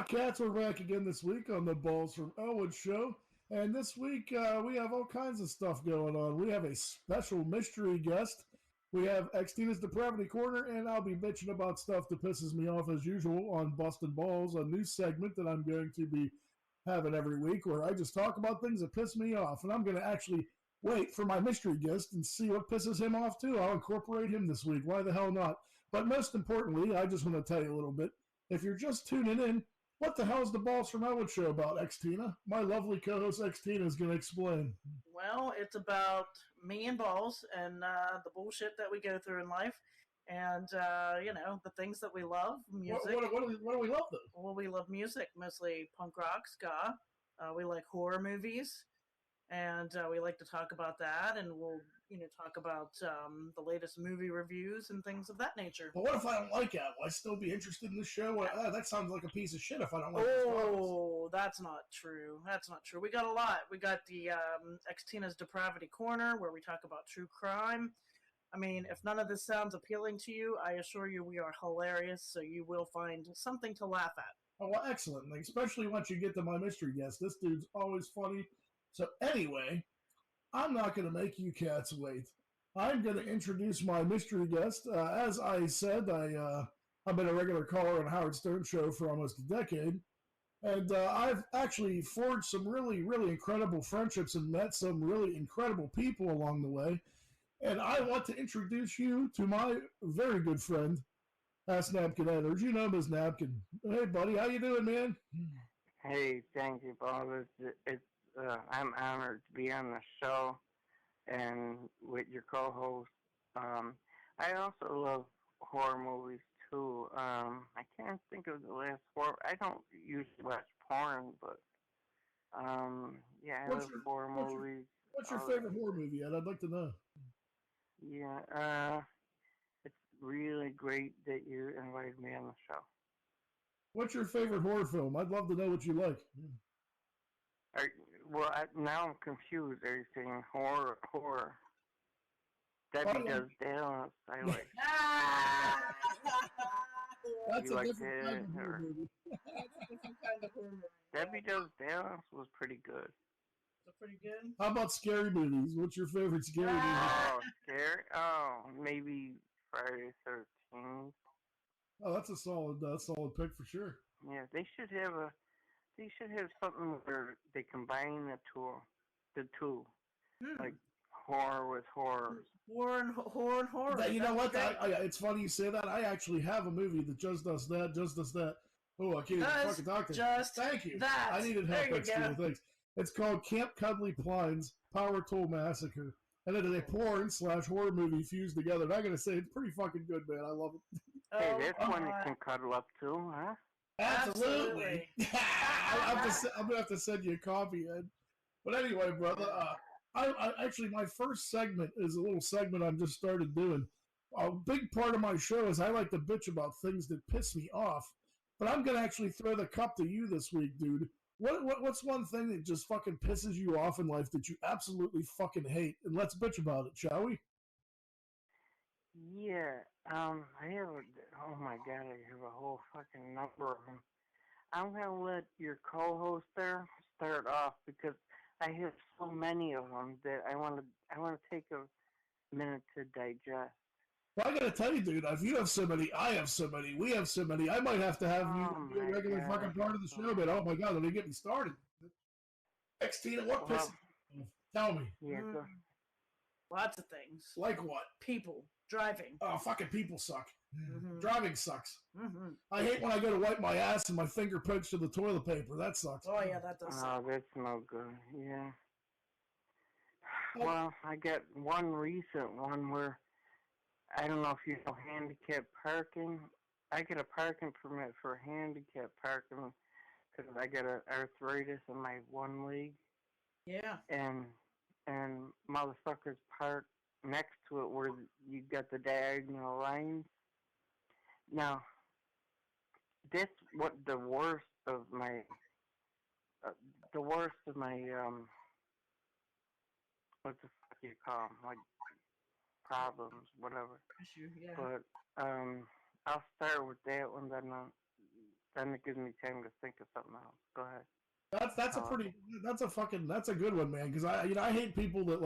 Cats, we're back again this week on the Balls from Ellwood show. And this week we have all kinds of stuff going on. We have a special mystery guest. We have Xtina's Depravity Corner, and I'll be bitching about stuff that pisses me off as usual on Bustin' Balls, a new segment that I'm going to be having every week where I just talk about things that piss me off. And I'm going to actually wait for my mystery guest and see what pisses him off too. I'll incorporate him this week. Why the hell not? But most importantly, I just want to tell you a little bit. If you're just tuning in, what the hell is the Balls from Ellwood show about, Xtina? My lovely co-host Xtina is going to explain. Well, it's about me and Balls and the bullshit that we go through in life, and the things that we love. Music. What do we love though? Well, we love music, mostly punk rock, ska. We like horror movies, and we like to talk about that. And we'll talk about the latest movie reviews and things of that nature. But what if I don't like it? Will I still be interested in the show? That sounds like a piece of shit if I don't like it. That's not true. That's not true. We got a lot. We got the Xtina's Depravity Corner, where we talk about true crime. I mean, if none of this sounds appealing to you, I assure you we are hilarious, so you will find something to laugh at. Oh, well, excellent. Like, especially once you get to my mystery guest. This dude's always funny. So anyway, I'm not going to make you cats wait. I'm going to introduce my mystery guest. As I said, I've been a regular caller on Howard Stern show for almost a decade. And I've actually forged some really, really incredible friendships and met some really incredible people along the way. And I want to introduce you to my very good friend, Ass Napkin Ed, or you know him as Napkin. Hey, buddy, how you doing, man? Hey, thank you, Bob. I'm honored to be on the show and with your co-host. I also love horror movies too. I can't think of the last horror. I don't usually watch porn, but I love horror movies. What's your favorite horror movie, Ed? I'd like to know. Yeah, it's really great that you invited me on the show. What's your favorite horror film? I'd love to know what you like. Now I'm confused. Are you saying horror? Debbie Does Dallas. I like. That's you a like different kind of horror movie. That's a different kind of horror movie. Debbie Does Dallas was pretty good. Is it pretty good? How about scary movies? What's your favorite scary movie? Oh, scary? Oh, maybe Friday the 13th. Oh, that's a solid pick for sure. Yeah, they should have something where they combine the two, like horror with horror. Horror and horror. You know what? It's funny you say that. I actually have a movie that just does that. Oh, I can't even fucking talk to you. Thank you. That. I needed help explaining things. It's called Camp Cuddly Pline's Power Tool Massacre. And it is a porn/horror movie fused together. And I gotta say, it's pretty fucking good, man. I love it. Hey, that's one you can cuddle up to, huh? Absolutely. I'm gonna have to send you a copy, Ed. But anyway, brother, I actually my first segment is a little segment I've just started doing. A big part of my show is I like to bitch about things that piss me off. But I'm gonna actually throw the cup to you this week, dude. What's one thing that just fucking pisses you off in life that you absolutely fucking hate? And let's bitch about it, shall we? Yeah, I have oh my god, I have a whole fucking number of them. I'm gonna let your co-host there start off because I have so many of them that I want to take a minute to digest. Well, I gotta tell you, dude, if you have so many, I have so many, we have so many, I might have to have you be a regular fucking part of the show, but oh my god, let me get me started. Xtina, what pisses you off? Tell me. Yeah, lots of things. Like what? People. Driving. Oh, fucking people suck. Mm-hmm. Driving sucks. Mm-hmm. I hate when I go to wipe my ass and my finger pokes to the toilet paper. That sucks. Oh, yeah, that does suck. Oh, that's no good. Yeah. Well, I got one recent one where, I don't know if you know handicap parking. I get a parking permit for handicap parking because I got arthritis in my one leg. Yeah. And motherfuckers park next to it where you got the diagonal lines. Now, that's what the worst of my what the fuck you call them, like problems, whatever. Issue, yeah. But I'll start with that one. Then then it gives me time to think of something else. Go ahead. That's a good one, man. Because I hate people that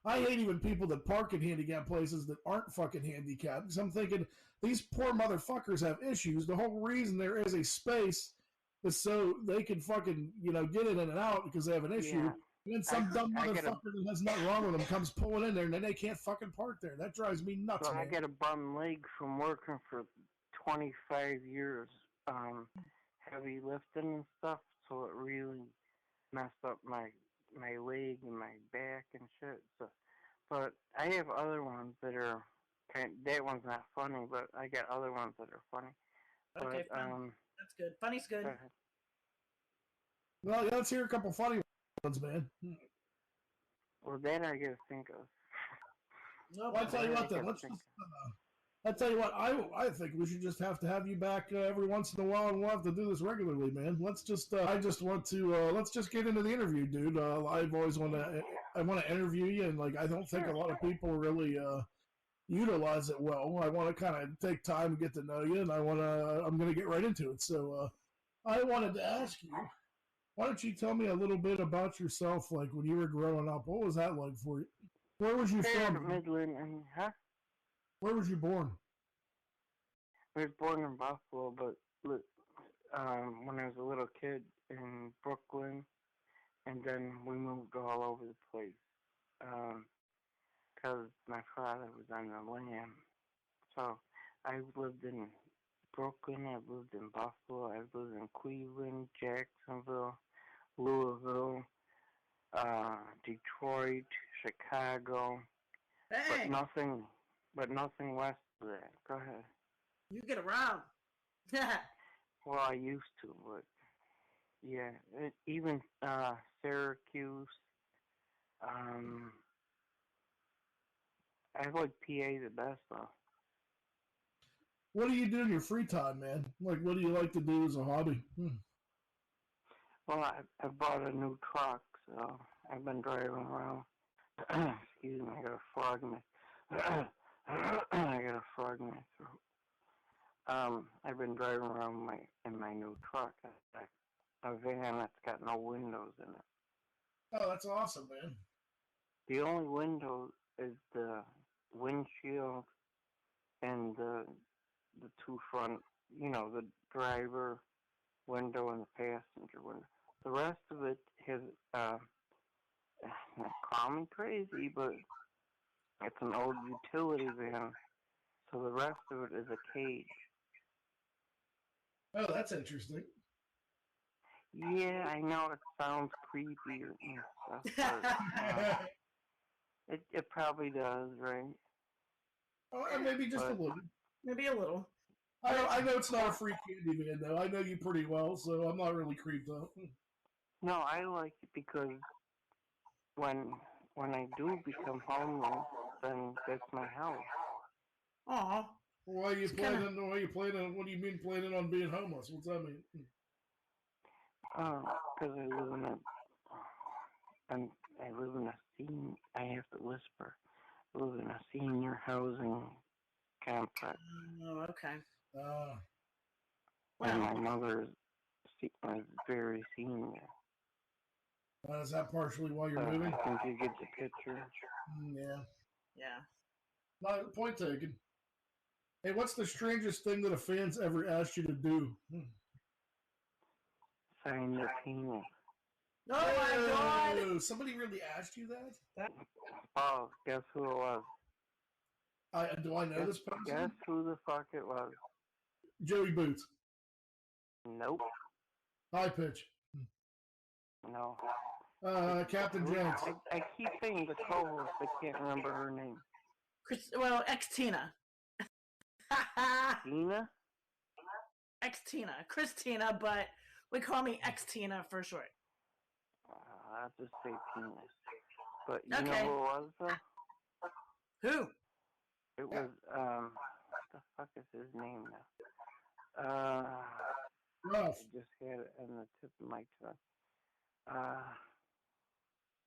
I hate even people that park in handicap places that aren't fucking handicapped. Because I'm thinking these poor motherfuckers have issues. The whole reason there is a space is so they can fucking get in and out because they have an issue. Yeah. And then some dumb motherfucker that has nothing wrong with them comes pulling in there, and then they can't fucking park there. That drives me nuts, man. I got a bum leg from working for 25 years, heavy lifting and stuff, so it really messed up my leg and my back and shit. So, but I have other ones that are that one's not funny, but I got other ones that are funny. Okay, but, that's good. Funny's good. Well, let's hear a couple funny ones, man. Well, that I gotta think of. Well, I tell you what, then I tell you what, I think we should just have to have you back every once in a while, and we'll have to do this regularly, man. Let's just, I just want to, let's just get into the interview, dude. I've always want to interview you, and I don't think a lot of people really utilize it well. I want to kind of take time to get to know you, and I'm going to get right into it. So, I wanted to ask you, why don't you tell me a little bit about yourself, like when you were growing up? What was that like for you? Where was you from? Midland, huh? Where was you born? I was born in Buffalo, but when I was a little kid in Brooklyn, and then we moved all over the place because my father was on the land. So I lived in Brooklyn, I've lived in Buffalo, I've lived in Cleveland, Jacksonville, Louisville, Detroit, Chicago, Hey! but nothing west of that. Go ahead. You get around. Well, I used to, but yeah, even Syracuse. I like PA the best though. What do you do in your free time, man? What do you like to do as a hobby? Well, I bought a new truck, so I've been driving around. Excuse me, I got a frog in my I got a frog in my throat. I've been driving around in my new truck, a van that's got no windows in it. Oh, that's awesome, man. The only window is the windshield and the two front, the driver window and the passenger window. The rest of it has, not call me crazy, but it's an old utility van, so the rest of it is a cage. Oh, that's interesting. Yeah, I know it sounds creepy and stuff, but it probably does, right? Oh, maybe just a little. Maybe a little. I know it's not a free candy van, though. I know you pretty well, so I'm not really creeped out. No, I like it because when I do become homeless, then that's my house. Aw. Why are you planning? What do you mean planning on being homeless? What's that mean? Because I live in a senior. I have to whisper. I live in a senior housing complex. Oh, okay. And my mother is very senior. Is that partially why you're moving? I think you get the picture. Yeah. Yeah. Point taken. Hey, what's the strangest thing that a fan's ever asked you to do? Sign their penis. Oh my God! Somebody really asked you that? Oh, guess who it was? Do I know this person? Guess who the fuck it was? Joey Boots. Nope. High pitch. No. Captain Jones. I keep saying the co-host, I can't remember her name. Xtina. Xtina? Xtina. Christina, but we call me Xtina for short. I have to say penis. But you Okay. know who it was, though? Who? It was, what the fuck is his name now? Ralph. I just had it on the tip of my tongue.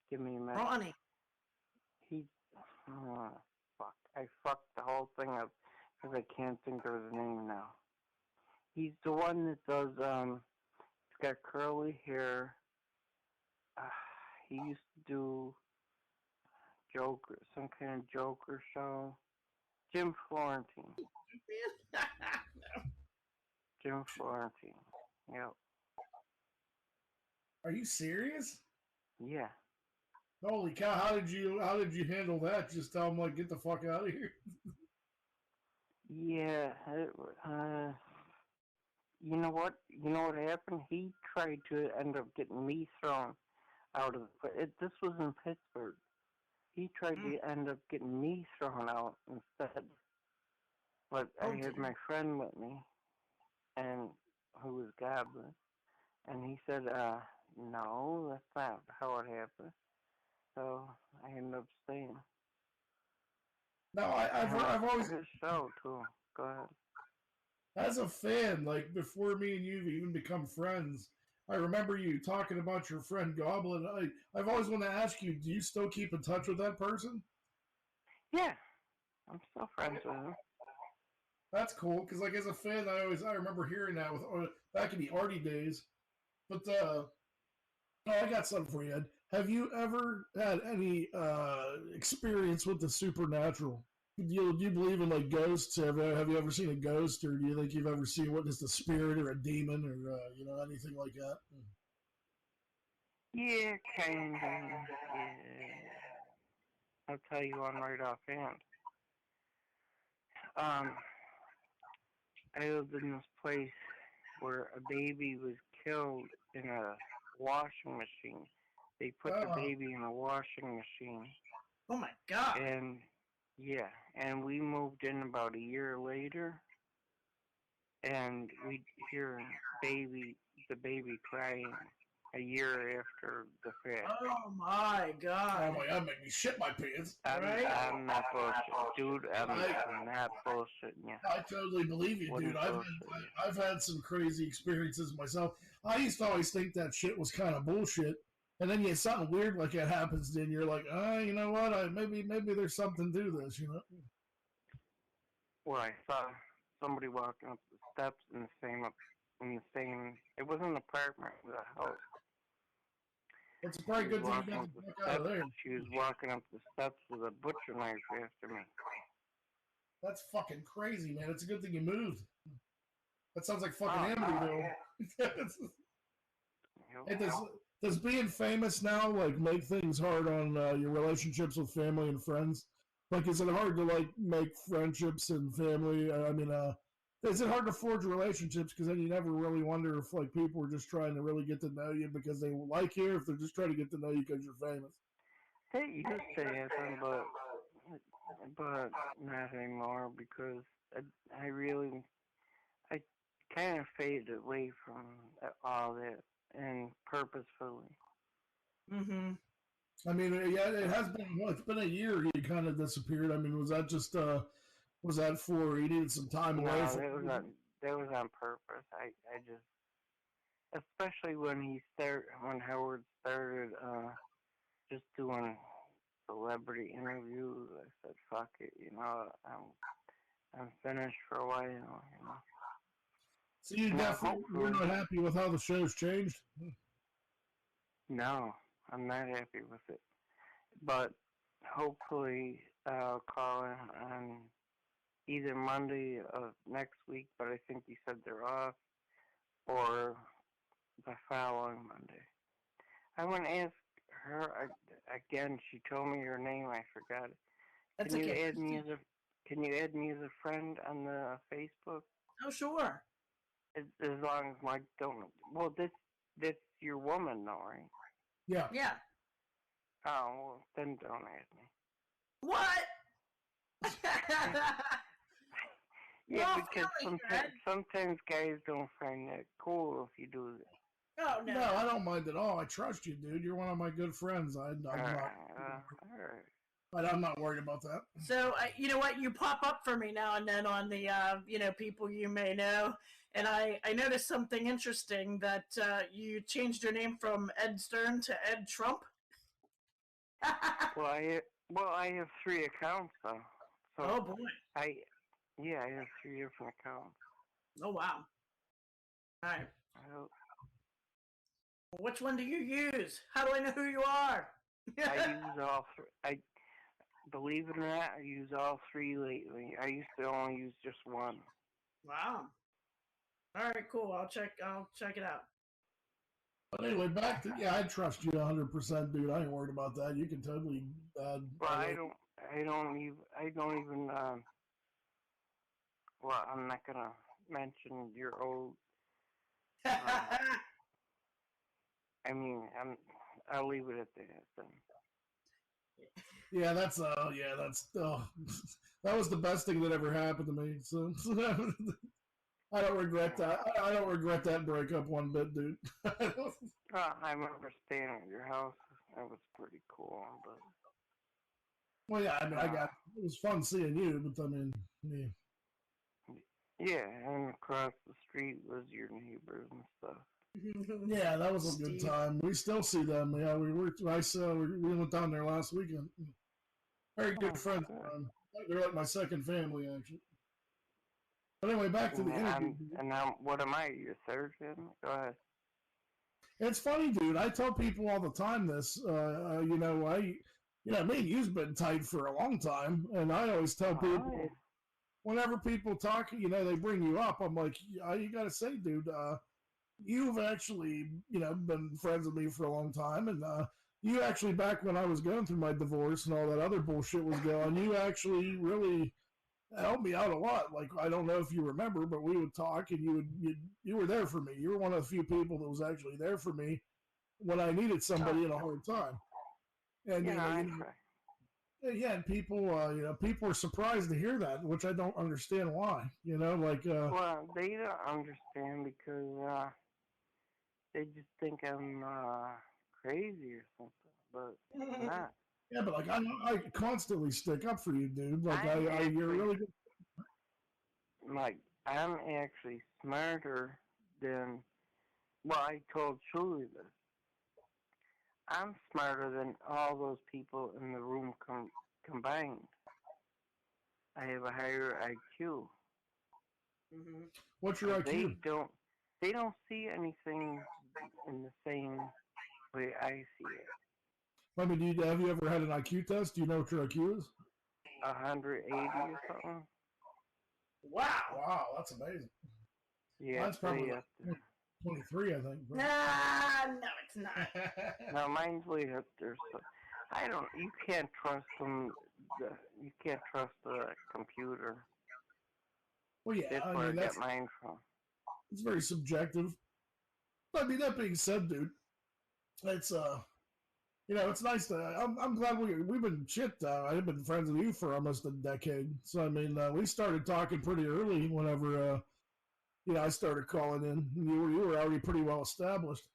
Give me a minute. Ronnie. Fuck. I fucked the whole thing up because I can't think of his name now. He's the one that does, he's got curly hair. He used to do Joker, some kind of Joker show. Jim Florentine. Jim Florentine. Yep. Are you serious? Yeah. Holy cow! How did you handle that? Just tell him like, get the fuck out of here. Yeah. You know what? You know what happened? He tried to end up getting me thrown out of this was in Pittsburgh. He tried to end up getting me thrown out instead. But I had my friend with me, and who was Goblin, and he said, no, that's not how it happened. So I ended up staying. No, I've always his show too. Go ahead. as a fan, like before me and you've even become friends, I remember you talking about your friend Goblin. I've always wanted to ask you, do you still keep in touch with that person? Yeah, I'm still friends with him. That's cool, because like as a fan, I remember hearing that with back in the Artie days. But I got something for you, Ed. Have you ever had any experience with the supernatural? Do you believe in like ghosts? Have you ever seen a ghost, or do you think you've ever seen witnessed a spirit or a demon, or anything like that? Yeah, kind of. Yeah. I'll tell you one right offhand. I lived in this place where a baby was killed in a washing machine. They put the baby in a washing machine. Oh my god. And we moved in about a year later, and we'd hear the baby crying a year after the fact. Oh my god. Oh my god, make me shit my pants. I'm not bullshitting, dude. I'm not bullshitting you. I totally believe you, dude. I've had some crazy experiences myself. I used to always think that shit was kind of bullshit, and then you get something weird like that happens, then you're like, you know what? Maybe there's something to this, you know. Well, I saw somebody walking up the steps in the same. It wasn't an apartment, it was a house. It's a pretty good thing you got the fuck out of there. She was walking up the steps with a butcher knife after me. That's fucking crazy, man. It's a good thing you moved. That sounds like fucking Amityville. Hey, does being famous now like make things hard on your relationships with family and friends? Like, is it hard to like make friendships and family? Is it hard to forge relationships? Because then you never really wonder if like people are just trying to really get to know you because they like you, or if they're just trying to get to know you because you're famous. It used to happen, but not anymore because I kind of faded away from all that and purposefully. Mm-hmm. I mean, yeah, it has been. Well, it's been a year. You kind of disappeared. I mean, was that just was that for you needed some time away? No, that was on purpose. I just, especially when Howard started just doing celebrity interviews. I said, "Fuck it," I'm finished for a while, you know. So you definitely you're not happy with how the show's changed? No, I'm not happy with it. But hopefully I'll call in on either Monday of next week, but I think you said they're off, or the following Monday. I want to ask her again. She told me her name. I forgot it. Can you add me as a friend on the Facebook? Oh, sure. As long as Mike don't. Well, this your woman, though, right? Yeah. Yeah. Oh, well, then don't add me. What? Yeah, because sometimes guys don't find that cool if you do that. Oh, no. No, I don't mind at all. I trust you, dude. You're one of my good friends. I'm not. All right. But I'm not worried about that. So, you know what? You pop up for me now and then on the, people you may know. And I noticed something interesting that you changed your name from Ed Stern to Ed Trump. Well, I have 3 accounts, though. So oh, boy. I have 3 different accounts. Oh, wow. All right. I Which one do you use? How do I know who you are? use all three. Believe it or not, I use all three lately. I used to only use just one. Wow. All right, cool. I'll check it out. But anyway, back to I trust you 100%, dude. I ain't worried about that. You can totally. Well, I don't even. Well, I'm not gonna mention your old. I mean, I'll leave it at that. Then. Yeah, that's that was the best thing that ever happened to me. So I don't regret that. I don't regret that breakup one bit, dude. I remember staying at your house. That was pretty cool, but. Well, yeah, I mean, it was fun seeing you, but I mean, yeah. Yeah, and across the street was your neighbors and stuff. Yeah, that was a good time. We still see them. Yeah, we went down there last weekend. Very good friends. They're like my second family, actually. But anyway, back to the interview. And now, what am I? Your third family? Go ahead. It's funny, dude. I tell people all the time this. Me and you've been tight for a long time, and I always tell people, whenever people talk, they bring you up. I'm like, you got to say, dude, you've actually, been friends with me for a long time, and you actually, back when I was going through my divorce and all that other bullshit was going, you actually really helped me out a lot. Like, I don't know if you remember, but we would talk, and you were there for me. You were one of the few people that was actually there for me when I needed somebody in a hard time. And and people, people are surprised to hear that, which I don't understand why. Well, they don't understand because they just think I'm crazy or something, but I'm not. Yeah, but I constantly stick up for you, dude. You're really good. Like, I'm actually smarter than. Well, I told Julie this. I'm smarter than all those people in the room combined. I have a higher IQ. Mm-hmm. What's your IQ? They don't see anything in the same way I see it. I mean, have you ever had an IQ test? Do you know what your IQ is? 180 or something. Wow, that's amazing. Yeah, mine's probably 23, I think. No, it's not. No, mine's way up there. So you can't trust them. You can't trust the computer. Well, yeah, that's where I get mine from. It's very subjective. I mean, that being said, dude, it's it's nice to. I'm glad we've been I've been friends with you for almost a decade. So I mean, we started talking pretty early. Whenever I started calling in. You were already pretty well established.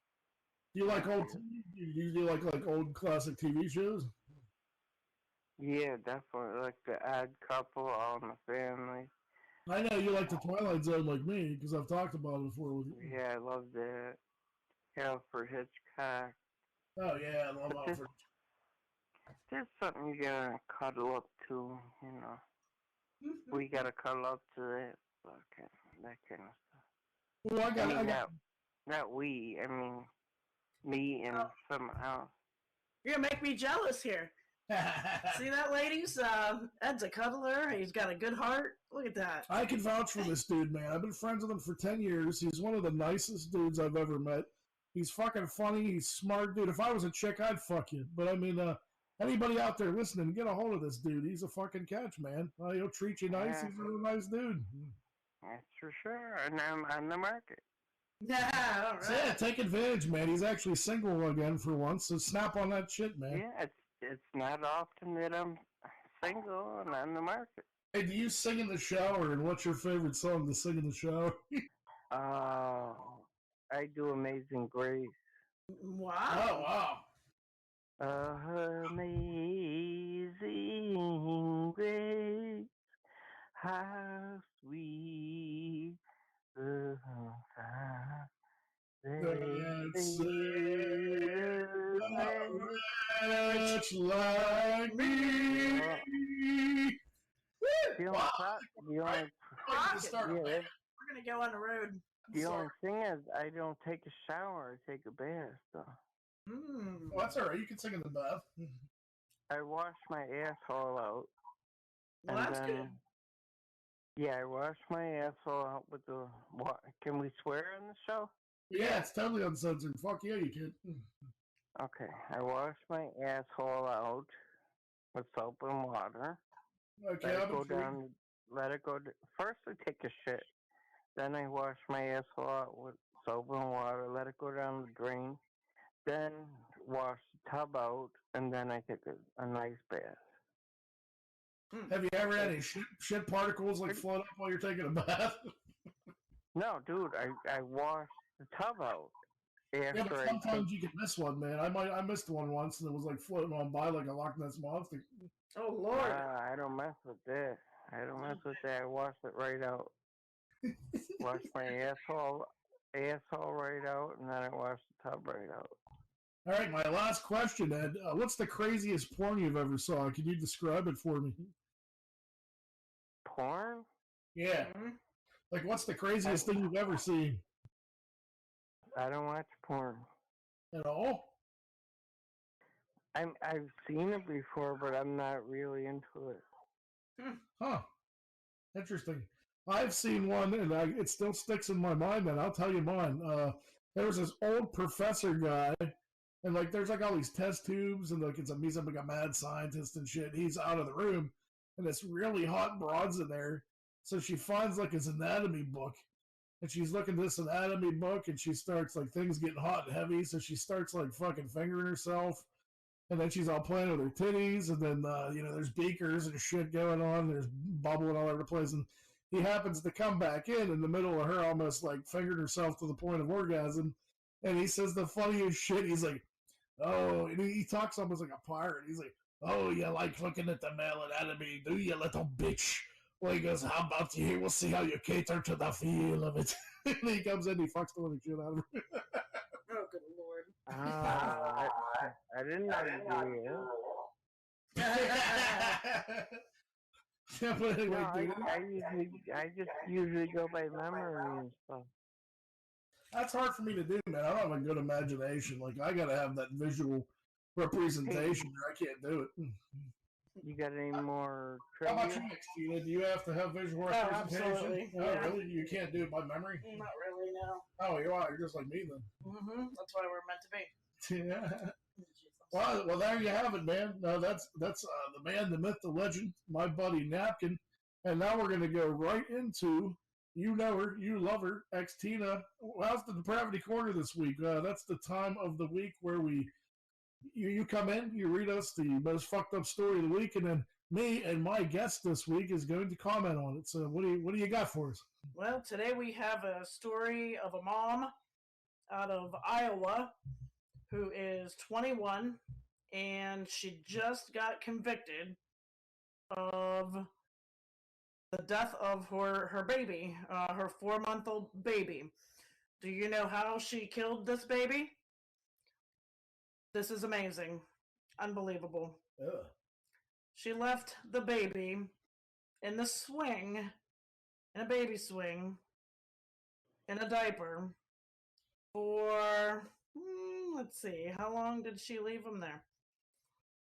Do you like old? Do you like old classic TV shows? Yeah, definitely. Like The Odd Couple, All in the Family. I know you like the Twilight Zone like me, because I've talked about it before with you. Yeah, I love that. Alfred Hitchcock. Oh yeah, I love Alfred. There's something you gotta cuddle up to, We gotta cuddle up to that kind of stuff. Well, I got not we. I mean, me and someone else. You're gonna make me jealous here. See that, ladies? Ed's a cuddler. He's got a good heart. Look at that. I can vouch for this dude, man. I've been friends with him for 10 years. He's one of the nicest dudes I've ever met. He's fucking funny. He's smart, dude. If I was a chick, I'd fuck you. But I mean, anybody out there listening, get a hold of this dude. He's a fucking catch, man. He'll treat you nice. He's a real nice dude. That's for sure. And I'm on the market. Yeah, all right. So yeah, take advantage, man. He's actually single again for once, so snap on that shit, man. Yeah, it's not often that I'm single and on the market. Hey, do you sing in the shower, and what's your favorite song to sing in the shower? I do Amazing Grace. Wow. Oh, wow. Amazing Grace, how sweet the sound that saved a wretch like me. The only We're gonna go on the road. The only thing is, I don't take a shower. I take a bath, though. Well, that's all right. You can sing in the bath. I wash my asshole out. Well, and that's then, good. Yeah, I wash my asshole out with the... Can we swear on the show? Yeah, it's totally uncensored. Fuck yeah, you can. Okay, I wash my asshole out with soap and water. Okay, Let it I'm go intrigued. down. Let it go. First, I take a shit. Then I wash my asshole out with soap and water. Let it go down the drain. Then wash the tub out, and then I take a nice bath. Have you ever had any shit particles like float up while you're taking a bath? No, dude, I wash the tub out after Yeah, but sometimes you can miss one, man. I missed one once, and it was like floating on by like a Loch Ness monster. Oh Lord! I don't mess with that. I don't mess with that. I wash it right out. Wash my asshole right out, and then I wash the tub right out. All right, my last question, Ed. What's the craziest porn you've ever saw? Can you describe it for me? Porn? Yeah. Mm-hmm. Like, what's the craziest thing you've ever seen? I don't watch porn. At all? I've seen it before, but I'm not really into it. Huh. Interesting. I've seen one, and it still sticks in my mind, and I'll tell you mine. There was this old professor guy, and like there's like all these test tubes, and like he's like a mad scientist and shit. He's out of the room, and this really hot broad's in there. So she finds like his anatomy book, and she's looking at this anatomy book, and she starts like things getting hot and heavy. So she starts like fucking fingering herself, and then she's all playing with her titties, and then there's beakers and shit going on. There's bubbling all over the place, and he happens to come back in the middle of her almost like fingered herself to the point of orgasm, and he says the funniest shit. He's like, "Oh," and he talks almost like a pirate. He's like, "Oh, you like looking at the male anatomy, do you, little bitch?" Well, he goes, "How about you? We'll see how you cater to the feel of it." And he comes in, he fucks the living shit out of her. Oh good Lord! I didn't know you did. Yeah, but anyway, No, dude, I just usually go by memory and stuff. that's hard for me to do, man. I don't have a good imagination. Like, I gotta have that visual representation, or I can't do it. You got any more How about you, trivia? Xtina? Do you have to have visual representation? absolutely. Oh, Yeah. really? You can't do it by memory? Not really, no. Oh, you are. You're just like me then. Mm-hmm. That's why we're meant to be. Yeah. Well, there you have it, man. That's the man, the myth, the legend, my buddy Napkin. And now we're gonna go right into you know her, you love her, Xtina. How's the depravity corner this week? That's the time of the week where you come in, you read us the most fucked up story of the week, and then me and my guest this week is going to comment on it. So what do you got for us? Well, today we have a story of a mom out of Iowa who is 21, and she just got convicted of the death of her baby, her 4-month-old baby. Do you know how she killed this baby? This is amazing. Unbelievable. Ugh. She left the baby in the swing, in a baby swing, in a diaper, for, let's see, how long did she leave him there?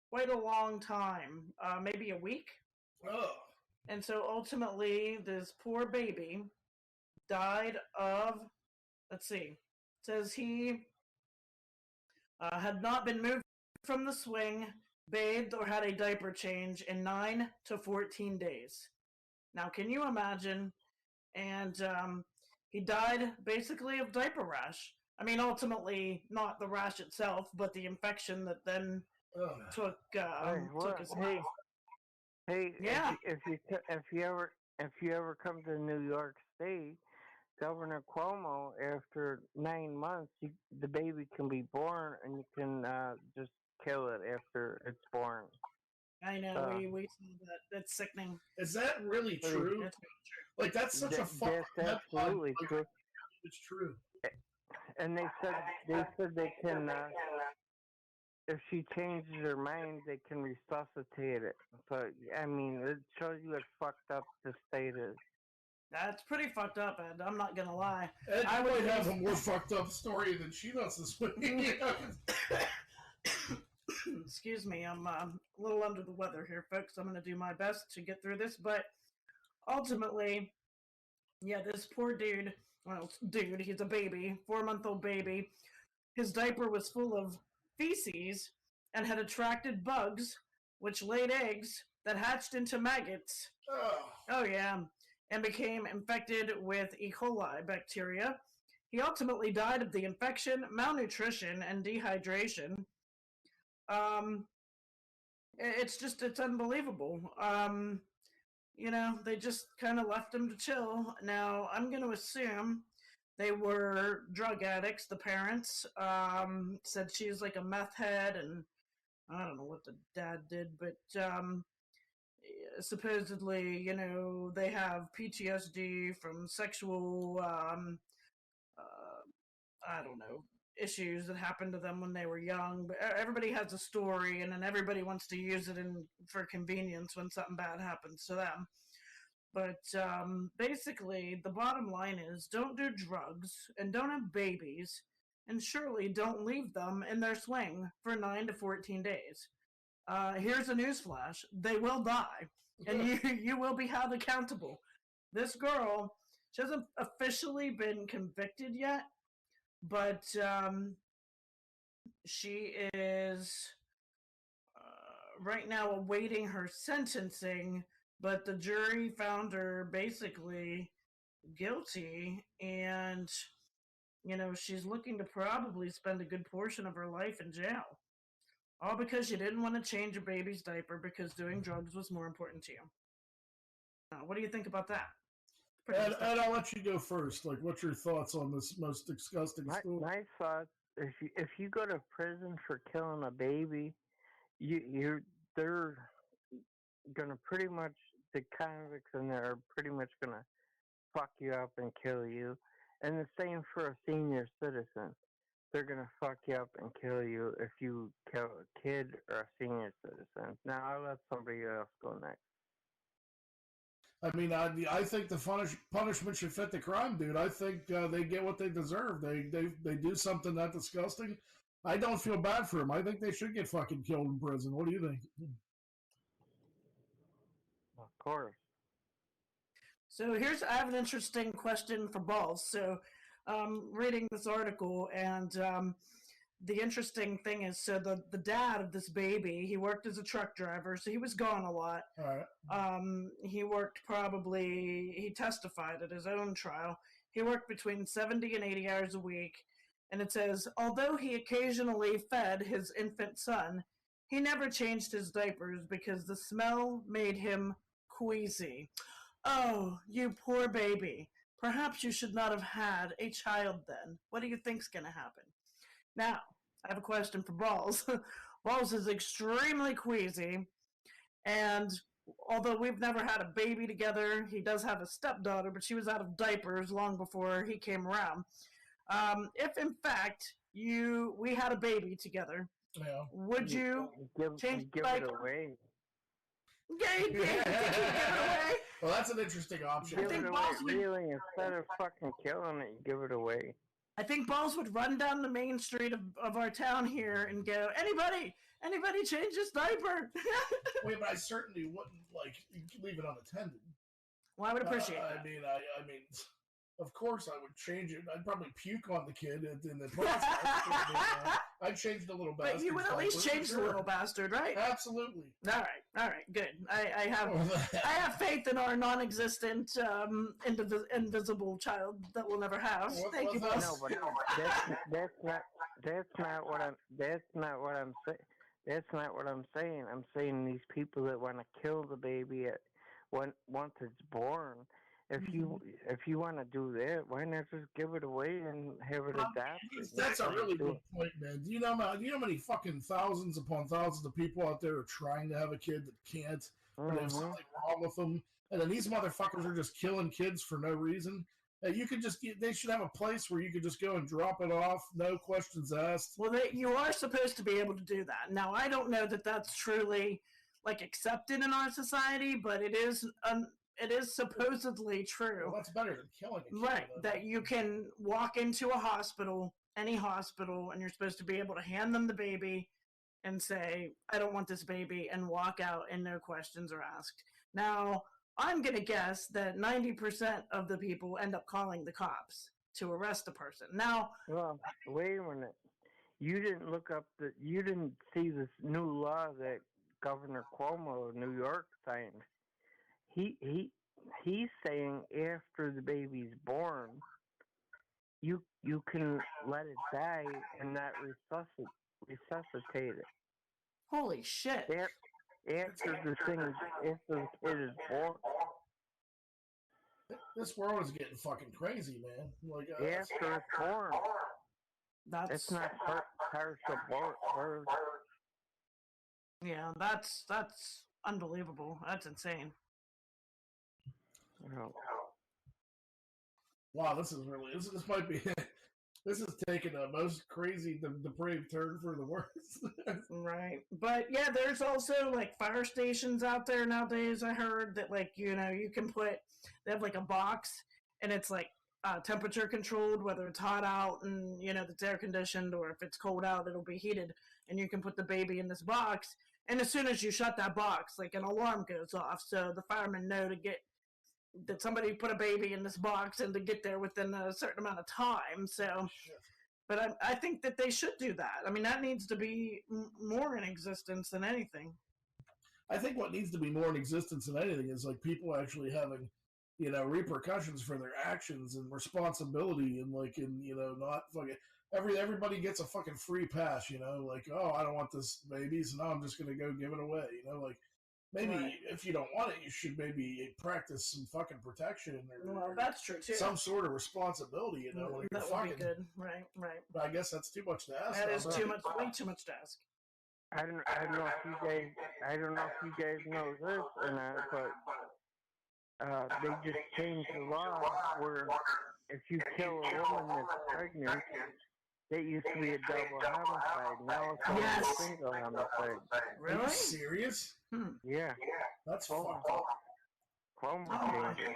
Quite a long time, maybe a week. Ugh. And so ultimately, this poor baby died of, let's see, it says he had not been moved from the swing, bathed, or had a diaper change in 9 to 14 days. Now, can you imagine? And he died basically of diaper rash. I mean, ultimately, not the rash itself, but the infection that then took his life. Hey, Yeah. if you ever come to New York State, Governor Cuomo, after 9 months, the baby can be born, and you can just kill it after it's born. I know, we saw that. That's sickening. Is that really true? That's really true. Like, that's such a fucking That's absolutely true. It's true. And they said they can. If she changes her mind, they can resuscitate it. So I mean, it shows you how fucked up the state is. That's pretty fucked up, Ed. I'm not gonna lie. Ed, I I would might have a more fucked up story than she does this week. Excuse me, I'm a little under the weather here, folks. I'm gonna do my best to get through this, but ultimately, yeah, this poor dude. Well, dude, he's a baby, 4-month-old baby. His diaper was full of feces and had attracted bugs, which laid eggs that hatched into maggots. Oh, yeah, and became infected with E. coli bacteria. He ultimately died of the infection, malnutrition, and dehydration. Um, it's unbelievable. They just kind of left him to chill. Now, I'm going to assume they were drug addicts, the parents. Said she's like a meth head, and I don't know what the dad did, but supposedly, they have PTSD from sexual, I don't know, issues that happened to them when they were young. But everybody has a story, and then everybody wants to use it for convenience when something bad happens to them. But basically, the bottom line is don't do drugs and don't have babies, and surely don't leave them in their swing for 9 to 14 days. Here's a newsflash: they will die, and you will be held accountable. This girl, she hasn't officially been convicted yet, but she is right now awaiting her sentencing, but the jury found her basically guilty, and she's looking to probably spend a good portion of her life in jail, all because she didn't want to change her baby's diaper because doing drugs was more important to you. What do you think about that? And I'll let you go first. Like, what's your thoughts on this most disgusting story? My thoughts: if you go to prison for killing a baby, they're gonna pretty much, the convicts in there are pretty much gonna fuck you up and kill you, and the same for a senior citizen. They're gonna fuck you up and kill you if you kill a kid or a senior citizen. Now I'll let somebody else go next. I mean, I think the punishment should fit the crime, dude. I think they get what they deserve. They do something that disgusting. I don't feel bad for them. I think they should get fucking killed in prison. What do you think? Of course. So I have an interesting question for Balls. So, reading this article, and the interesting thing is, so the dad of this baby, he worked as a truck driver, so he was gone a lot. All right. He testified at his own trial. He worked between 70 and 80 hours a week. And it says, although he occasionally fed his infant son, he never changed his diapers because the smell made him queasy. Oh, you poor baby. Perhaps you should not have had a child then. What do you think's going to happen? Now, I have a question for Balls. Balls is extremely queasy, and although we've never had a baby together, he does have a stepdaughter, but she was out of diapers long before he came around. If in fact we had a baby together, yeah, would you change give it away? Yeah, you give it away. Well, that's an interesting option. Give it away, really, instead of fucking killing it, you give it away. I think Balls would run down the main street of our town here and go, anybody change this diaper? Wait, but I certainly wouldn't leave it unattended. Well, I would appreciate that. I mean, of course I would change it. I'd probably puke on the kid in the process. I'd change the little bastard. But you would at least change the little bastard, right? Absolutely. All right, good. I have faith in our non-existent, invisible child that we'll never have. Thank you, boss. No, but that's not what I'm saying. That's not what I'm saying. I'm saying these people that want to kill the baby once it's born. If you want to do that, why not just give it away and have it adopted? That's a really good point, man. Do you know how many fucking thousands upon thousands of people out there are trying to have a kid that can't, or there's something wrong with them, and then these motherfuckers are just killing kids for no reason? They should have a place where you could just go and drop it off, no questions asked. Well, you are supposed to be able to do that. Now, I don't know that that's truly accepted in our society, but it is it is supposedly true. Well, that's better than killing a kid. Right, that you can walk into a hospital, any hospital, and you're supposed to be able to hand them the baby and say, I don't want this baby, and walk out and no questions are asked. Now, I'm going to guess that 90% of the people end up calling the cops to arrest the person. Now, well, wait a minute. You didn't see this new law that Governor Cuomo of New York signed. He's saying after the baby's born, you can let it die and not resuscitate it. holy shit. After the kid is born. This world is getting fucking crazy, man. Like, After it's born. That's not partial birth. Yeah, that's unbelievable. That's insane. No. Wow, this might be this is taking a most crazy depraved turn for the worse. Right. But yeah, there's also like fire stations out there nowadays. I heard that like, you know, you can they have like a box and it's like temperature controlled, whether it's hot out and, you know, it's air conditioned, or if it's cold out, it'll be heated, and you can put the baby in this box. And as soon as you shut that box, like an alarm goes off. So the firemen know that somebody put a baby in this box and to get there within a certain amount of time. So, but I think that they should do that. I mean, that needs to be more in existence than anything. I think what needs to be more in existence than anything is like people actually having, you know, repercussions for their actions and responsibility, and like, and you know, not fucking everybody gets a fucking free pass, you know, like, oh, I don't want this baby, so now I'm just gonna go give it away, you know, like. Maybe if you don't want it, you should maybe practice some fucking protection or that's true too. Some sort of responsibility, you know. Like that would be good, right? But I guess that's too much to ask. That is way too much to ask. I don't know if you guys know this or not, but they just changed the law where if you kill a woman that's pregnant, it used to be a double homicide. Now it's only a single homicide. Really? Are you serious? Yeah. That's fucked up. Cuomo changed it.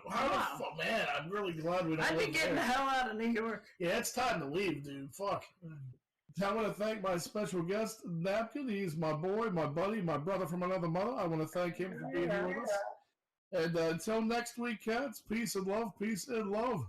How the fuck, man? I'm really glad we don't. I'd be getting the hell out of New York. Yeah, it's time to leave, dude. Fuck. I want to thank my special guest, Napkin. He's my boy, my buddy, my brother from another mother. I want to thank him for being here with us. And until next week, cats, peace and love. Peace and love.